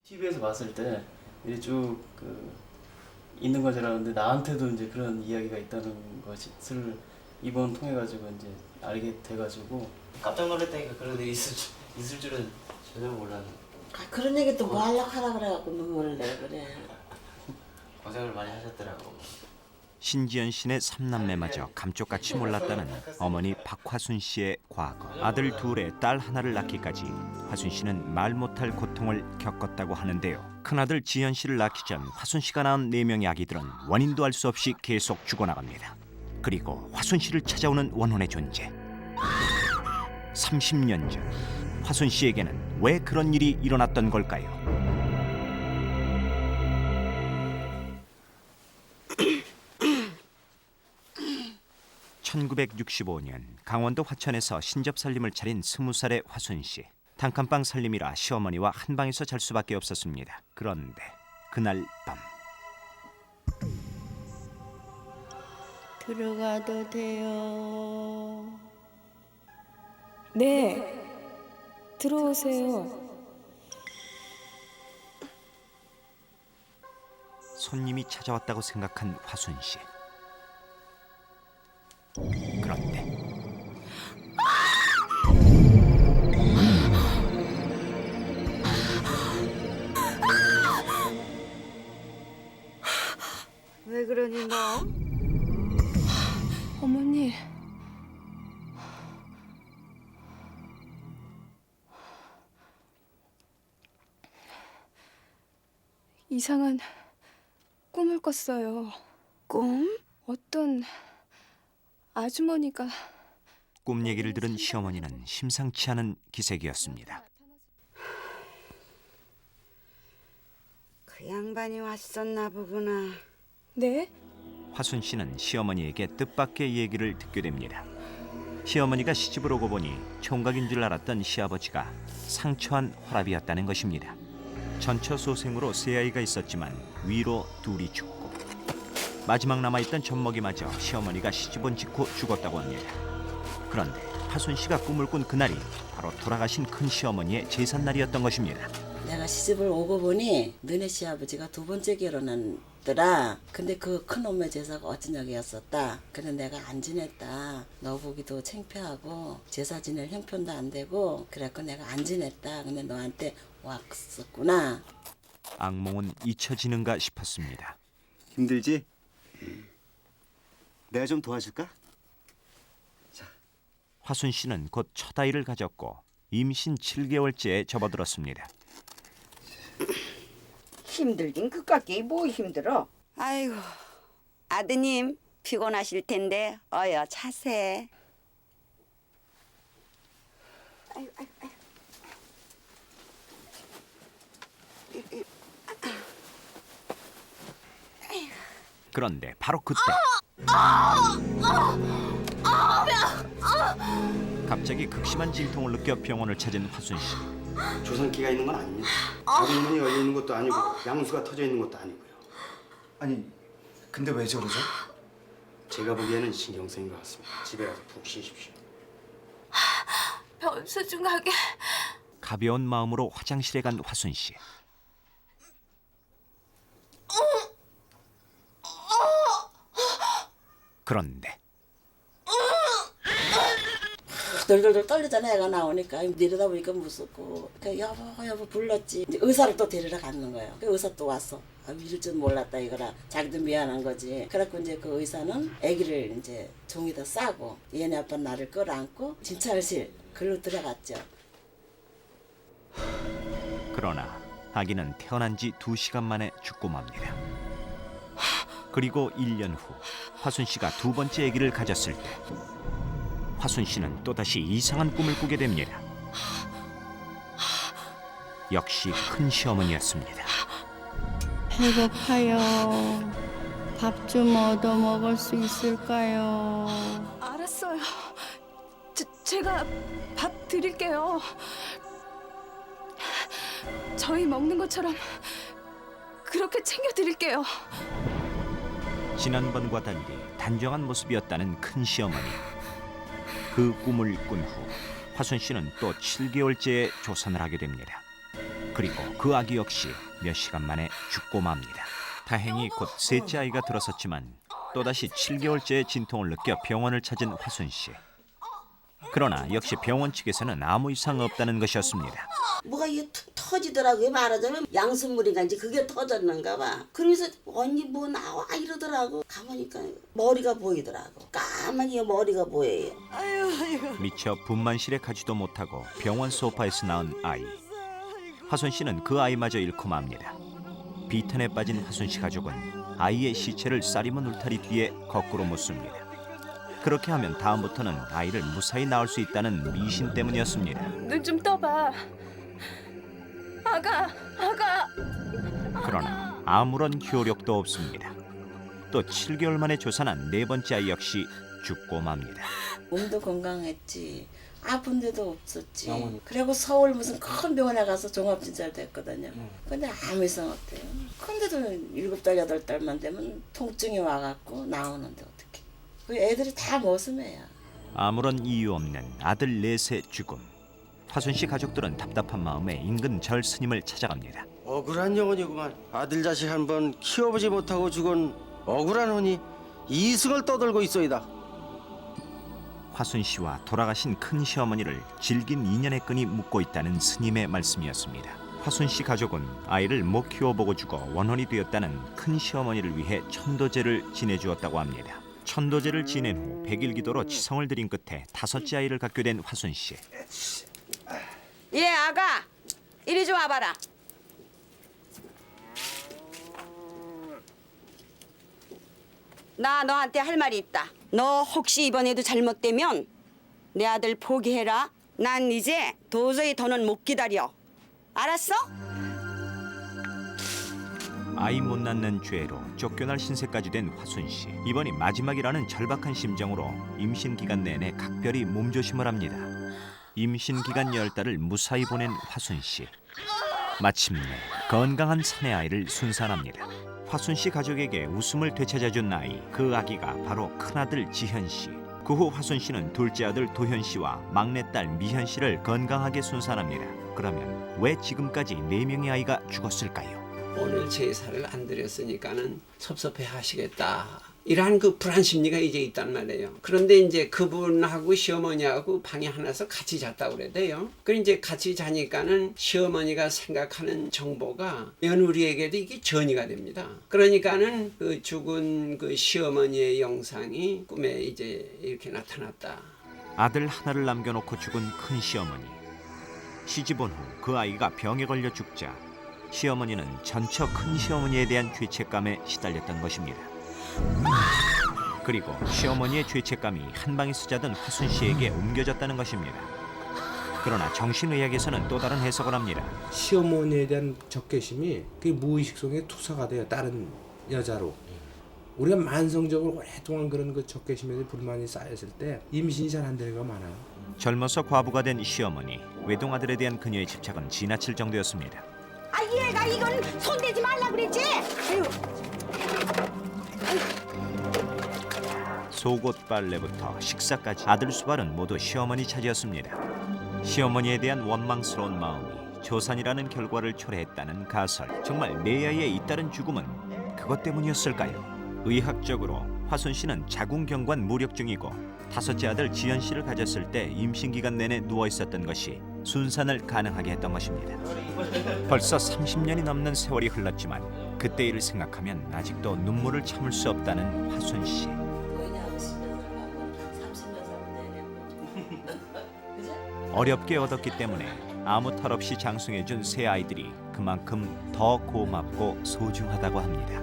TV에서 봤을 때 이제 쭉 있는 걸 줄 알았는데 나한테도 이제 그런 이야기가 있다는 것을 이번 통해 가지고 이제 알게 돼가지고 깜짝 놀랐다니까. 그런 일이 있을 줄은 전혀 몰랐네. 그런 얘기 또 뭐 하려고 하라 그래갖고 눈물을 내 그래. 고생을 많이 하셨더라고. 신지연 씨네 삼남매마저 감쪽같이 몰랐다는 어머니 박화순 씨의 과거. 아들 둘에 딸 하나를 낳기까지 화순 씨는 말 못할 고통을 겪었다고 하는데요. 큰아들 지연 씨를 낳기 전 화순 씨가 낳은 4명의 아기들은 원인도 알 수 없이 계속 죽어나갑니다. 그리고 화순 씨를 찾아오는 원혼의 존재. 30년 전 화순 씨에게는 왜 그런 일이 일어났던 걸까요? 1965년 강원도 화천에서 신접살림을 차린 20살의 화순 씨. 단칸방 살림이라 시어머니와 한 방에서 잘 수밖에 없었습니다. 그런데 그날 밤 들어가도 돼요. 네, 들어오세요. 손님이 찾아왔다고 생각한 화순 씨. 그런데 왜 그러니 너? 어머니, 이상한 꿈을 꿨어요. 꿈? 어떤 아주머니가 꿈 얘기를 들은 시어머니는 심상치 않은 기색이었습니다. 그 양반이 왔었나 보구나. 네? 화순 씨는 시어머니에게 뜻밖의 얘기를 듣게 됩니다. 시어머니가 시집을 오고 보니 총각인 줄 알았던 시아버지가 상처한 호랍이었다는 것입니다. 전처소생으로 세 아이가 있었지만 위로 둘이 죽고 마지막 남아있던 젖먹이마저 시어머니가 시집온 직후 죽었다고 합니다. 그런데 화순 씨가 꿈을 꾼 그날이 바로 돌아가신 큰 시어머니의 제삿날이었던 것입니다. 내가 시집을 오고 보니 너네 시아버지가 2번째 결혼했더라. 근데 그 큰엄마 제사가 어쩌냐기였었다. 그래 내가 안 지냈다. 너 보기도 창피하고 제사 지낼 형편도 안 되고 그래갖고 내가 안 지냈다. 근데 너한테 왔었구나. 악몽은 잊혀지는가 싶었습니다. 힘들지? 내가 좀 도와줄까? 화순 씨는 곧 첫 아이를 가졌고 임신 7개월째에 접어들었습니다. 힘들긴 그깟게 뭐 힘들어. 아이고, 아드님 피곤하실 텐데 어여 차세. 그런데 바로 그때 갑자기 극심한 진통을 느껴 병원을 찾은 화순 씨. 조상기가 있는 건 아닙니다. 작은 문이 열려 있는 것도 아니고 양수가 터져 있는 것도 아니고요. 아니, 근데 왜 저러죠? 제가 보기에는 신경성인 것 같습니다. 집에 가서 푹 쉬십시오. 변수 중하게 가벼운 마음으로 화장실에 간 화순 씨. 그런데 덜덜덜 떨리잖아. 애가 나오니까 내려다 보니까 무섭고 여보 불렀지. 이제 의사를 또 데리러 가는 거예요. 그 의사 또 왔어. 이럴 줄 몰랐다 이거라. 자기도 미안한 거지. 그래갖고 이제 그 의사는 아기를 이제 종이다 싸고 얘네 아빠 나를 끌어안고 진찰실 글로 들어갔죠. 그러나 아기는 태어난 지 2시간 만에 죽고 맙니다. 그리고 1년 후 화순 씨가 2번째 아기를 가졌을 때 화순 씨는 또다시 이상한 꿈을 꾸게 됩니다. 역시 큰 시어머니였습니다. 배고파요. 밥 좀 얻어 먹을 수 있을까요? 알았어요. 제가 밥 드릴게요. 저희 먹는 것처럼 그렇게 챙겨 드릴게요. 지난번과 달리 단정한 모습이었다는 큰 시어머니. 그 꿈을 꾼 후 화순 씨는 또 7개월째에 조산을 하게 됩니다. 그리고 그 아기 역시 몇 시간 만에 죽고 맙니다. 다행히 곧 셋째 아이가 들어섰지만 또다시 7개월째의 진통을 느껴 병원을 찾은 화순 씨. 그러나 역시 병원 측에서는 아무 이상 없다는 것이었습니다. 뭐가 이게 툭 터지더라고요. 말하자면 양순물인가 이제 그게 터졌는가 봐. 그러면서 언니 뭐 나와 이러더라고. 가보니까 머리가 보이더라고. 까마귀 머리가 보여요. 미처 분만실에 가지도 못하고 병원 소파에서 낳은 아이. 화순 씨는 그 아이마저 잃고 맙니다. 비탄에 빠진 화순 씨 가족은 아이의 시체를 쌀이문 울타리 뒤에 거꾸로 묻습니다. 그렇게 하면 다음부터는 아이를 무사히 낳을 수 있다는 미신 때문이었습니다. 눈 좀 떠봐. 아가. 그러나 아무런 효력도 없습니다. 또 7개월 만에 조산한 네 번째 아이 역시 죽고 맙니다. 몸도 건강했지. 아픈 데도 없었지. 그리고 서울 무슨 큰 병원에 가서 종합진찰도 했거든요. 근데 아무 이상 없대요. 근데도 7달, 8달만 되면 통증이 와갖고 나오는데 어떡해. 그 애들이 다 머슴해요. 아무런 이유 없는 아들 넷의 죽음. 화순 씨 가족들은 답답한 마음에 인근 절 스님을 찾아갑니다. 억울한 영혼이구만. 아들 자식 한 번 키워보지 못하고 죽은 억울한 혼이 이승을 떠들고 있어이다. 화순 씨와 돌아가신 큰 시어머니를 질긴 인연의 끈이 묶고 있다는 스님의 말씀이었습니다. 화순 씨 가족은 아이를 못 키워보고 죽어 원혼이 되었다는 큰 시어머니를 위해 천도제를 지내주었다고 합니다. 천도제를 지낸 후 100일 기도로 치성을 드린 끝에 5째 아이를 갖게 된 화순 씨. 예, 아가. 이리 좀 와봐라. 나 너한테 할 말이 있다. 너 혹시 이번에도 잘못되면 내 아들 포기해라. 난 이제 도저히 더는 못 기다려. 알았어? 아이 못 낳는 죄로 쫓겨날 신세까지 된 화순 씨. 이번이 마지막이라는 절박한 심정으로 임신 기간 내내 각별히 몸조심을 합니다. 임신 기간 10달을 무사히 보낸 화순 씨. 마침내 건강한 사내 아이를 순산합니다. 화순 씨 가족에게 웃음을 되찾아준 아이, 그 아기가 바로 큰아들 지현 씨. 그 후 화순 씨는 둘째 아들 도현 씨와 막내딸 미현 씨를 건강하게 순산합니다. 그러면 왜 지금까지 4명의 아이가 죽었을까요? 오늘 제사를 안 드렸으니까는 섭섭해 하시겠다. 이러한 그 불안 심리가 이제 있단 말이에요. 그런데 이제 그분하고 시어머니하고 방에 하나서 같이 잤다고 그래야 돼요. 그 이제 같이 자니까는 시어머니가 생각하는 정보가 며느리에게도 이게 전이가 됩니다. 그러니까는 그 죽은 그 시어머니의 영상이 꿈에 이제 이렇게 나타났다. 아들 하나를 남겨놓고 죽은 큰 시어머니. 시집 온 후 그 아이가 병에 걸려 죽자 시어머니는 전처 큰 시어머니에 대한 죄책감에 시달렸던 것입니다. 그리고 시어머니의 죄책감이 한 방에서 자던 화순 씨에게 옮겨졌다는 것입니다. 그러나 정신의학에서는 또 다른 해석을 합니다. 시어머니에 대한 적개심이 그게 무의식 속에 투사가 돼요. 다른 여자로. 우리가 만성적으로 오랫동안 그런 그 적개심에 대한 불만이 쌓였을 때 임신이 잘 안 되는 거 많아요. 젊어서 과부가 된 시어머니, 외동아들에 대한 그녀의 집착은 지나칠 정도였습니다. 아, 얘가 이건 손대지 말라 그랬지? 아유. 속옷 빨래부터 식사까지 아들 수발은 모두 시어머니 차지였습니다. 시어머니에 대한 원망스러운 마음이 조산이라는 결과를 초래했다는 가설. 정말 내 아이의 잇따른 죽음은 그것 때문이었을까요? 의학적으로 화순 씨는 자궁경관 무력 중이고 5째 아들 지현 씨를 가졌을 때 임신 기간 내내 누워 있었던 것이 순산을 가능하게 했던 것입니다. 벌써 30년이 넘는 세월이 흘렀지만 그때 일을 생각하면 아직도 눈물을 참을 수 없다는 화순 씨. 어렵게 얻었기 때문에 아무 탈 없이 장성해준 새 아이들이 그만큼 더 고맙고 소중하다고 합니다.